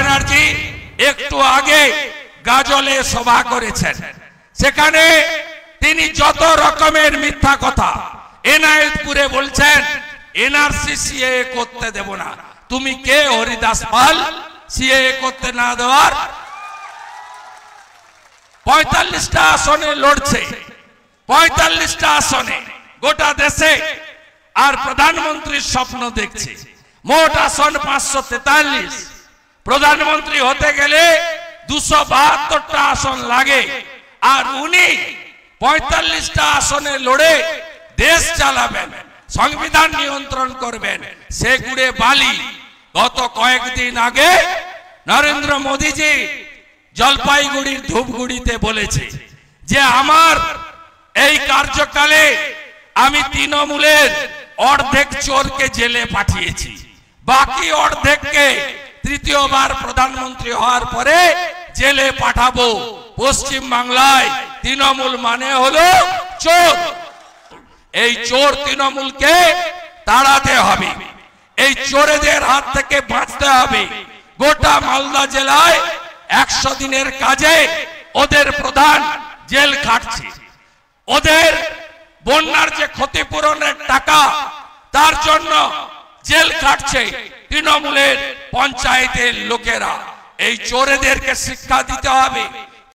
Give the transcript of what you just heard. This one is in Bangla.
ব্যানার্জি একটু আগে গাজলে সভা করেছেন, সেখানে তিনি যত রকমের মিথ্যা কথা এনায়েতপুরে বলছেন, এনআরসি সিএএ করতে দেব না। তুমি কে হরিদাস পাল সিএএ করতে না দেওয়ার? 45টা আসনে লড়ছে, 45টা আসনে গোটা দেশে, আর প্রধানমন্ত্রীর স্বপ্ন দেখছে। মোট আসন 543। প্রধানমন্ত্রী হতে গেলে 272টা আসন লাগে, আর উনি 45টা আসনে লড়ে দেশ চালাবেন, সংবিধান নিয়ন্ত্রণ করবেন। সে গুড়ে বালি। গত কয়েকদিন আগে নরেন্দ্র মোদীজি জলপাইগুড়ির ধূপগুড়িতে বলেছে যে আমার এই কার্যকালে আমি তৃণমূলের অর্ধেক চোরকে জেলে পাঠিয়েছি, বাকি অর্ধেককে তৃতীয়বার প্রধানমন্ত্রী হওয়ার পরে জেলে পাঠাবো। পশ্চিম বাংলায় তৃণমূল মানে হলো চোর। এই চোর তৃণমূলকে তাড়াতে হবে, এই চোরেদের হাত থেকে বাঁচতে হবে। গোটা মালদা জেলায় 100 দিনের কাজে ওদের প্রধান জেল খাটছে। ওদের বন্যার যে ক্ষতিপূরণের টাকা, তার জন্য জেল খাটছে তৃণমূলের পঞ্চায়েতের লোকেরা। এই চোরেদেরকে শিক্ষা দিতে হবে।